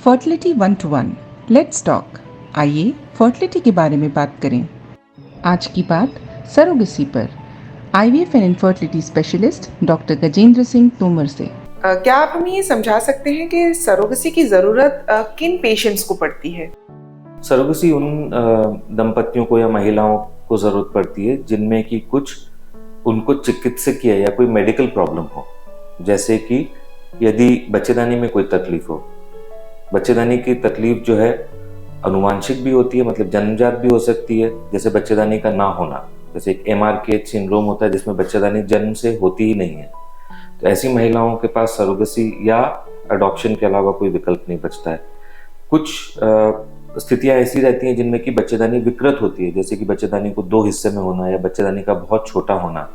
Fertility 1 to 1 let's talk. आइए fertility के बारे में बात करें। आज की बात सरोगेसी पर IVF and infertility specialist doctor Gajendra Singh Tomar से। क्या आप हमें ये समझा सकते हैं कि सरोगेसी की ज़रूरत किन पेशेंट्स को पड़ती है? सरोगेसी उन दंपतियों को या महिलाओं को ज़रूरत पड़ती है जिनमें कि कुछ उनको चिकित्सकीय या कोई मेडिकल प्रॉब्लम हो, जैसे कि यदि बच्चेदानी में कोई तकलीफ हो। बच्चेदानी की तकलीफ जो है अनुवांशिक भी होती है, मतलब जन्मजात भी हो सकती है, जैसे बच्चेदानी का ना होना, जैसे एक MRKH सिंड्रोम होता है जिसमें बच्चेदानी जन्म से होती ही नहीं है। तो ऐसी महिलाओं के पास सरोगेसी या अडॉप्शन के अलावा कोई विकल्प नहीं बचता है। कुछ स्थितियां ऐसी रहती हैं जिनमें कि बच्चेदानी विकृत होती है, जैसे कि बच्चेदानी को 2 हिस्से में होना या बच्चेदानी का बहुत छोटा होना।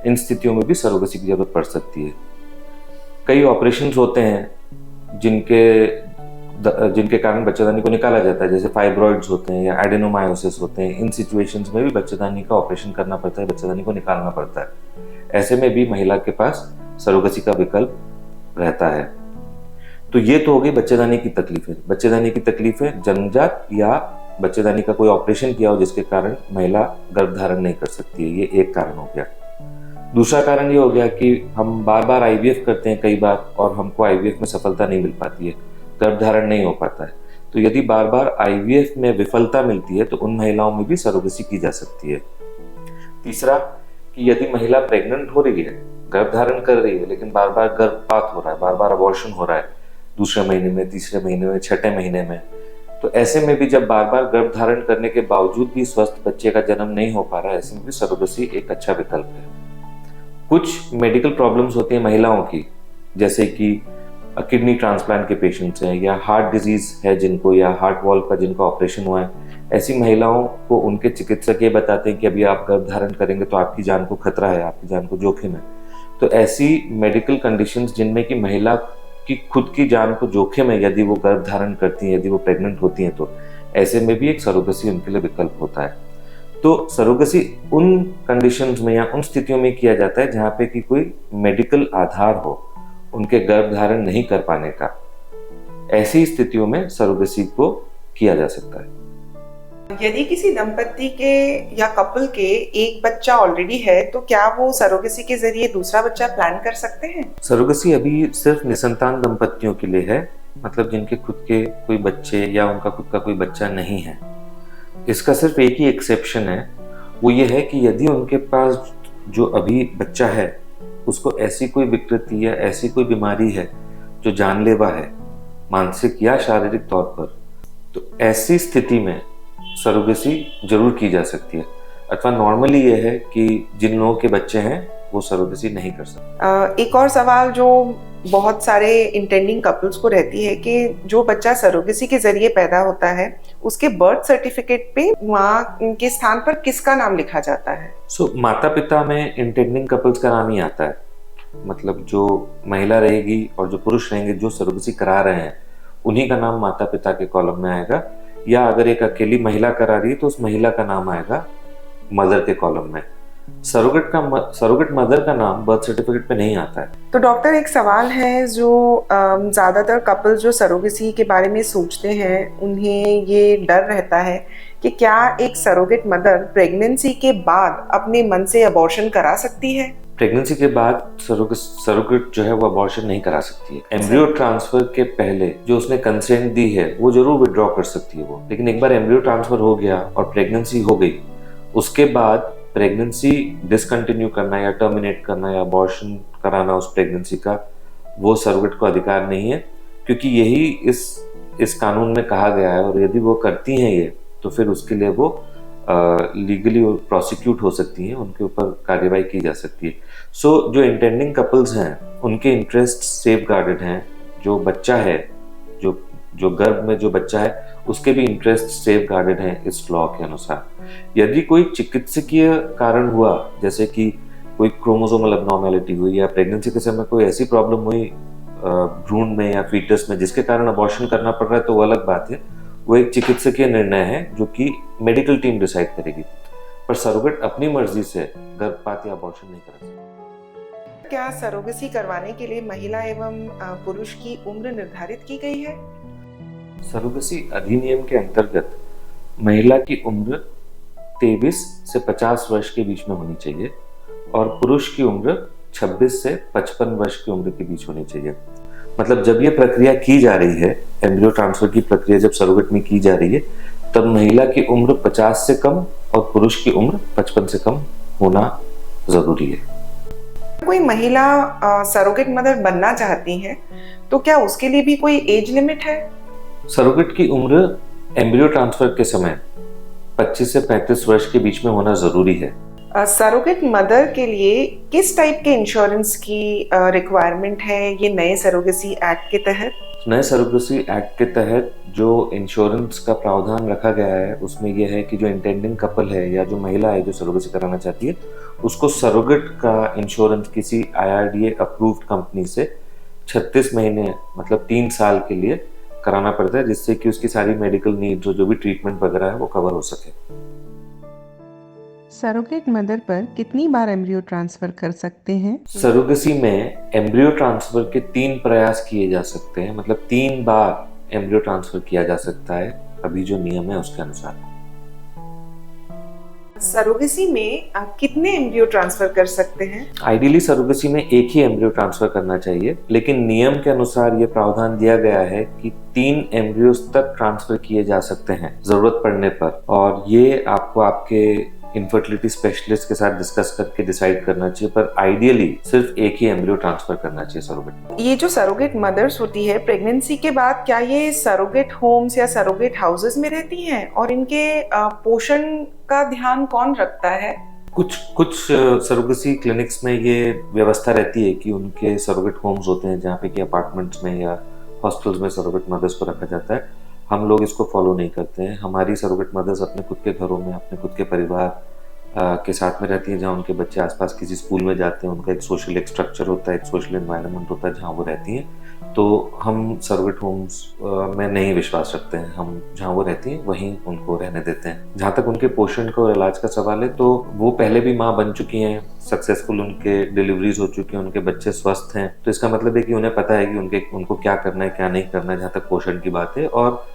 इन स्थितियों में भी सरोगेसी की जरूरत पड़ सकती है। कई ऑपरेशंस होते हैं जिनके कारण बच्चेदानी को निकाला जाता है, जैसे फाइब्रॉइड्स होते हैं या एडेनोमायोसिस होते हैं। इन सिचुएशंस में भी बच्चेदानी का ऑपरेशन करना पड़ता है, बच्चेदानी को निकालना पड़ता है। ऐसे में भी महिला के पास सरोगेसी का विकल्प रहता है। तो ये तो हो गई बच्चेदानी की तकलीफें। बच्चेदानी की तकलीफें जन्मजात या बच्चेदानी का कोई ऑपरेशन किया हो जिसके कारण महिला गर्भ धारण नहीं कर सकती है, ये एक कारण हो गया। दूसरा कारण ये हो गया कि हम बार बार IVF करते हैं कई बार और हमको IVF में सफलता नहीं मिल पाती है, गर्भ धारण नहीं हो पाता है। तो यदि बार बार IVF में विफलता मिलती है तो उन महिलाओं में भी सरोगेसी की जा सकती है। तीसरा कि यदि महिला प्रेग्नेंट हो रही है, गर्भ धारण कर रही है, लेकिन बार बार गर्भपात हो रहा है, बार बार अबॉर्शन हो रहा है, दूसरे महीने में, तीसरे महीने में, छठे महीने में, तो ऐसे में भी जब बार बार गर्भ धारण करने के बावजूद भी स्वस्थ बच्चे का जन्म नहीं हो पा रहा है, ऐसे में भी सरोगेसी एक अच्छा विकल्प है। कुछ मेडिकल प्रॉब्लम्स होती हैं महिलाओं की, जैसे कि किडनी ट्रांसप्लांट के पेशेंट्स हैं या हार्ट डिजीज है जिनको, या हार्ट वॉल्व का जिनका ऑपरेशन हुआ है। ऐसी महिलाओं को उनके चिकित्सक ये बताते हैं कि अभी आप गर्भ धारण करेंगे तो आपकी जान को खतरा है, आपकी जान को जोखिम है। तो ऐसी मेडिकल कंडीशंस जिनमें कि महिला की खुद की जान को जोखिम है यदि वो गर्भ धारण करती हैं, यदि वो प्रेग्नेंट होती हैं, तो ऐसे में भी एक सरोगेसी उनके लिए विकल्प होता है। तो सरोगेसी उन कंडीशंस में या उन स्थितियों में किया जाता है जहाँ पे कि कोई मेडिकल आधार हो उनके गर्भ धारण नहीं कर पाने का। ऐसी स्थितियों में सरोगेसी को किया जा सकता है। यदि किसी दंपति के या कपल के एक बच्चा ऑलरेडी है तो क्या वो सरोगेसी के जरिए दूसरा बच्चा प्लान कर सकते हैं? सरोगेसी अभी सिर्फ निसंतान दंपतियों के लिए है, मतलब जिनके खुद के कोई बच्चे या उनका खुद का कोई बच्चा नहीं है। इसका सिर्फ एक ही एक्सेप्शन है, वो ये है कि यदि उनके पास जो अभी बच्चा है उसको ऐसी कोई विकृति या ऐसी कोई बीमारी है जो जानलेवा है, मानसिक या शारीरिक तौर पर, तो ऐसी स्थिति में सरोगेसी जरूर की जा सकती है। अथवा नॉर्मली ये है कि जिन लोगों के बच्चे हैं वो सरोगेसी नहीं कर सकते। एक और सवाल जो बहुत सारे इंटेंडिंग कपल्स को रहती है कि जो बच्चा सरोगेसी के जरिए पैदा होता है उसके बर्थ सर्टिफिकेट पे माँ के स्थान पर किसका नाम लिखा जाता है? माता पिता में इंटेंडिंग कपल्स का नाम ही आता है, मतलब जो महिला रहेगी और जो पुरुष रहेंगे जो सरोगेसी करा रहे हैं उन्हीं का नाम माता पिता के कॉलम में आएगा, या अगर एक अकेली महिला करा रही है तो उस महिला का नाम आएगा मदर के कॉलम में। सरोगेट मदर का नाम बर्थ सर्टिफिकेट पे नहीं आता है। तो डॉक्टर, एक सवाल है जो ज़्यादातर कपल जो सरोगेसी के बारे में सोचते हैं उन्हें ये डर रहता है कि क्या एक सरोगेट मदर प्रेगनेंसी के बाद अपने मन से अबॉर्शन करा सकती है? प्रेगनेंसी के बाद सरोगेट जो है वो अबॉर्शन नहीं करा सकती है। एम्ब्रियो ट्रांसफर के पहले जो उसने कंसेंट दी है वो जरूर विड्रॉ कर सकती है वो, लेकिन एक बार एम्ब्रियो ट्रांसफर हो गया और प्रेगनेंसी हो गई, उसके बाद प्रेगनेंसी डिसकंटिन्यू करना या टर्मिनेट करना या अबॉर्शन कराना उस प्रेगनेंसी का, वो सरोगेट को अधिकार नहीं है, क्योंकि यही इस कानून में कहा गया है। और यदि वो करती हैं ये तो फिर उसके लिए वो लीगली प्रोसिक्यूट हो सकती हैं, उनके ऊपर कार्यवाही की जा सकती है। जो इंटेंडिंग कपल्स हैं उनके इंटरेस्ट सेफ गार्डेड हैं। जो बच्चा है, जो गर्भ में जो बच्चा है उसके भी इंटरेस्ट सेफ गार्डेड हैं इस लॉ के अनुसार। यदि कोई चिकित्सकीय कारण हुआ, जैसे कि कोई क्रोमोसोमल अबनॉर्मेलिटी हुई या प्रेगनेंसी के समय कोई ऐसी प्रॉब्लम हुई भ्रूण में या फीटस में जिसके कारण अबॉर्शन करना पड़ रहा है, तो वो अलग बात है, वो एक चिकित्सकीय निर्णय है जो कि मेडिकल टीम डिसाइड करेगी। पर सरोगेट अपनी मर्जी से गर्भपात या अबॉर्शन नहीं कर सकता। क्या सरोगेसी करवाने के लिए महिला एवं पुरुष की उम्र निर्धारित की गई है? सरोगेसी अधिनियम के अंतर्गत महिला की उम्र 23 से 50 वर्ष के बीच में होनी चाहिए और पुरुष की उम्र 26 से 55 वर्ष की उम्र के बीच होनी चाहिए। मतलब जब ये प्रक्रिया की जा रही है, एम्ब्रियो ट्रांसफर की प्रक्रिया जब सरोगेट में की जा रही है, तब महिला की उम्र 50 से कम और पुरुष की उम्र 55 से कम होना जरूरी है। कोई महिला सरोगेट मदर बनना चाहती है तो क्या उसके लिए भी कोई एज लिमिट है? सरोगेट की उम्र एम्ब्रियो ट्रांसफर के समय 25 से 35 वर्ष के बीच में होना जरूरी है। सरोगेट मदर के लिए किस टाइप के इंश्योरेंस की रिक्वायरमेंट है ये नए सरोगेसी एक्ट के तहत? नए सरोगेसी एक्ट के तहत जो इंश्योरेंस का प्रावधान रखा गया है उसमें यह है कि जो इंटेंडिंग कपल है या जो महिला है जो सरोगेसी कराना चाहती है, उसको सरोगेट का इंश्योरेंस किसी IRDA अप्रूव्ड कंपनी से 36 महीने मतलब 3 साल के लिए कराना पड़ता है, जिससे कि उसकी सारी मेडिकल नीड्स जो भी ट्रीटमेंट वगैरह है वो कवर हो सके। सरोगेट मदर पर कितनी बार एम्ब्रियो ट्रांसफर कर सकते हैं? सरोगेसी में एम्ब्रियो ट्रांसफर के 3 प्रयास किए जा सकते हैं, मतलब 3 बार एम्ब्रियो ट्रांसफर किया जा सकता है अभी जो नियम है उसके अनुसार। सरोगेसी में आप कितने एम्ब्रियो ट्रांसफर कर सकते हैं? आइडियली सरोगेसी में एक ही एम्ब्रियो ट्रांसफर करना चाहिए, लेकिन नियम के अनुसार ये प्रावधान दिया गया है कि 3 एम्ब्रियोज तक ट्रांसफर किए जा सकते हैं जरूरत पड़ने पर, और ये आपको आपके इनफर्टिलिटी स्पेशलिस्ट के साथ डिस्कस करके डिसाइड करना चाहिए, पर आइडियली सिर्फ एक ही एम्ब्रियो ट्रांसफर करना चाहिए सरोगेट। ये जो सरोगेट मदर्स होती है प्रेगनेंसी के बाद, क्या ये सरोगेट होम्स या सरोगेट हाउसेस में रहती हैं और इनके पोषण का ध्यान कौन रखता है? कुछ सरोगेसी क्लिनिक्स में ये व्यवस्था रहती है कि उनके सरोगेट होम्स होते हैं जहाँ पे कि अपार्टमेंट्स में या हॉस्टल्स में सरोगेट मदर्स को रखा जाता है। हम लोग इसको फॉलो नहीं करते हैं। हमारी सरोगेट मदर्स अपने खुद के घरों में अपने खुद के परिवार के साथ में रहती हैं, जहाँ उनके बच्चे आसपास किसी स्कूल में जाते हैं, उनका एक सोशल एक स्ट्रक्चर होता है, एक सोशल एनवायरनमेंट होता है जहाँ वो रहती हैं। तो हम सरोगेट होम्स में नहीं विश्वास रखते हैं, हम जहाँ वो रहती हैं वहीं उनको रहने देते हैं। जहाँ तक उनके पोषण का और इलाज का सवाल है, तो वो पहले भी माँ बन चुकी हैं, सक्सेसफुल उनके डिलीवरीज हो चुकी हैं, उनके बच्चे स्वस्थ हैं, तो इसका मतलब है कि उन्हें पता है कि उनको क्या करना है क्या नहीं करना है जहाँ तक पोषण की बात है। और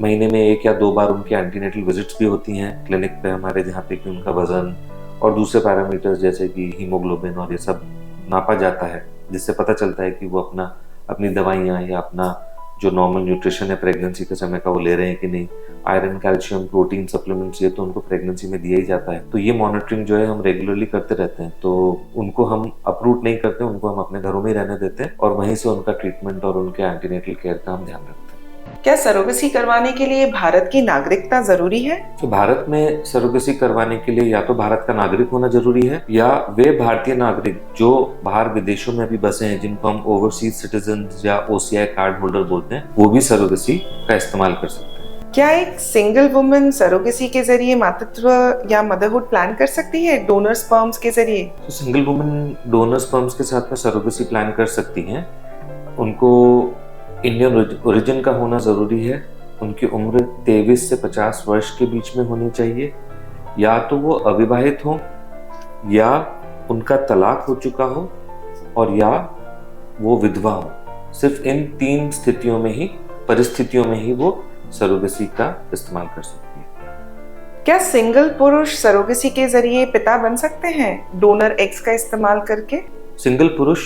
महीने में 1 या 2 बार उनके एंटीनेटल विजिट्स भी होती हैं क्लिनिक पे हमारे, जहाँ पे कि उनका वजन और दूसरे पैरामीटर्स जैसे कि हीमोग्लोबिन और ये सब नापा जाता है, जिससे पता चलता है कि वो अपनी दवाइयाँ या अपना जो नॉर्मल न्यूट्रिशन है प्रेगनेंसी के समय का वो ले रहे हैं कि नहीं। आयरन, कैल्शियम, प्रोटीन सप्लीमेंट्स ये तो उनको प्रेगनेंसी में दिया ही जाता है, तो ये मॉनिटरिंग जो है हम रेगुलरली करते रहते हैं। तो उनको हम अप्रूव नहीं करते, उनको हम अपने घरों में ही रहने देते हैं और वहीं से उनका ट्रीटमेंट और उनके एंटीनेटल केयर का हम ध्यान रखते हैं। क्या सरोगेसी करवाने के लिए भारत की नागरिकता जरूरी है? तो भारत में सरोगेसी करवाने के लिए या तो भारत का नागरिक होना जरूरी है, या वे भारतीय नागरिक जो बाहर विदेशों में भी बसे हैं, जिनको हम ओवरसीज सिटीजन्स या OCI कार्ड होल्डर बोलते हैं, वो भी सरोगेसी का इस्तेमाल कर सकते हैं। क्या एक सिंगल वुमन सरोगेसी के जरिए मातृत्व या मदरहुड प्लान कर सकती है डोनर स्पर्म्स के जरिए? तो सिंगल वुमन डोनर स्पर्म्स के साथ में सरोगेसी प्लान कर सकती हैं। उनको इंडियन ओरिजिन का होना जरूरी है, उनकी उम्र 23 से 50 वर्ष के बीच में होनी चाहिए, या तो वो अविवाहित हो, या उनका तलाक हो चुका हो, और या वो विधवा हो। सिर्फ इन 3 परिस्थितियों में ही वो सरोगेसी का इस्तेमाल कर सकती है। क्या सिंगल पुरुष सरोगेसी के जरिए पिता बन सकते हैं डोनर एग्स का इस्तेमाल करके? सिंगल पुरुष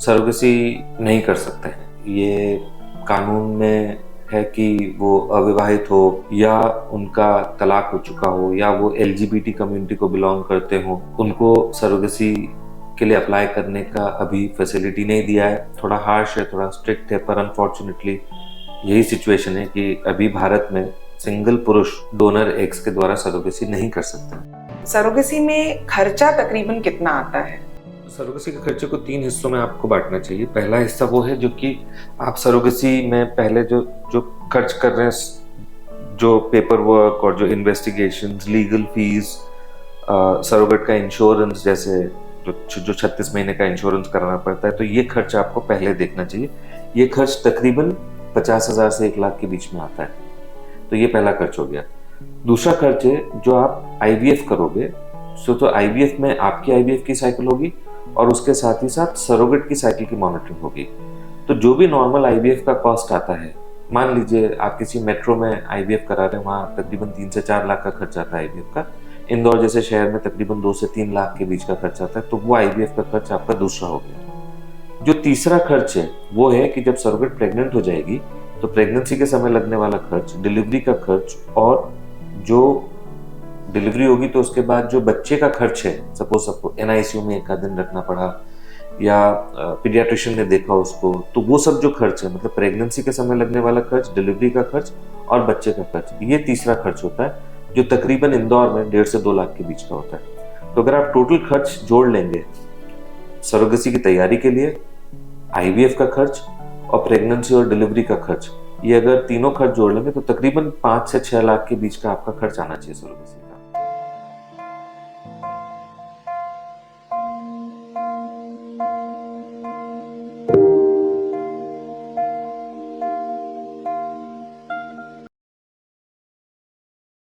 सरोगेसी नहीं कर सकते हैं। ये कानून में है कि वो अविवाहित हो, या उनका तलाक हो चुका हो, या वो LGBT कम्युनिटी को बिलोंग करते हो, उनको सरोगेसी के लिए अप्लाई करने का अभी फैसिलिटी नहीं दिया है। थोड़ा हार्श है, थोड़ा स्ट्रिक्ट है, पर अनफॉर्चुनेटली यही सिचुएशन है कि अभी भारत में सिंगल पुरुष डोनर एग्स के द्वारा सरोगेसी नहीं कर सकते। सरोगेसी में खर्चा तकरीबन कितना आता है? सरोगेसी के खर्चे को 3 हिस्सों में आपको बांटना चाहिए। पहला हिस्सा वो है जो कि आप सरोगेसी में पहले जो खर्च कर रहे हैं, जो पेपर वर्क और जो इन्वेस्टिगेशंस, लीगल फीस, सरोगेट का इंश्योरेंस, जैसे जो 36 महीने का इंश्योरेंस कराना पड़ता है, तो ये खर्च आपको पहले देखना चाहिए। ये खर्च तकरीबन 50,000 से 1 लाख के बीच में आता है, तो ये पहला खर्च हो गया। दूसरा खर्च है जो आप IVF करोगे, तो IVF में आपकी IVF की साइकिल होगी और उसके साथ ही साथ सरोगेट की साइकिल की मॉनिटरिंग होगी। तो जो भी नॉर्मल IVF का कॉस्ट आता है, मान लीजिए आप किसी मेट्रो में आईवीएफ करा रहे हैं, वहाँ तकरीबन 3 से 4 लाख का खर्च आता है आईवीएफ का। इंदौर जैसे शहर में तकरीबन 2 से 3 लाख के बीच का खर्च आता है, तो वो आईवीएफ का खर्च आपका दूसरा हो गया। जो तीसरा खर्च है वो है कि जब सरोगेट प्रेग्नेंट हो जाएगी तो प्रेगनेंसी के समय लगने वाला खर्च, डिलीवरी का खर्च, और जो डिलीवरी होगी तो उसके बाद जो बच्चे का खर्च है, सपोज एनआईसीयू में 1 आध दिन रखना पड़ा या पीडियाट्रिशियन ने देखा उसको, तो वो सब जो खर्च है, मतलब प्रेगनेंसी के समय लगने वाला खर्च, डिलीवरी का खर्च और बच्चे का खर्च, ये तीसरा खर्च होता है जो तकरीबन इंदौर में 1.5 से 2 लाख के बीच का होता है। तो अगर आप टोटल खर्च जोड़ लेंगे सरोगेसी की तैयारी के लिए, आईवीएफ का खर्च और प्रेगनेंसी और डिलीवरी का खर्च, ये अगर तीनों खर्च जोड़ लेंगे तो तकरीबन 5 से 6 लाख के बीच का आपका खर्च आना चाहिए सरोगेसी।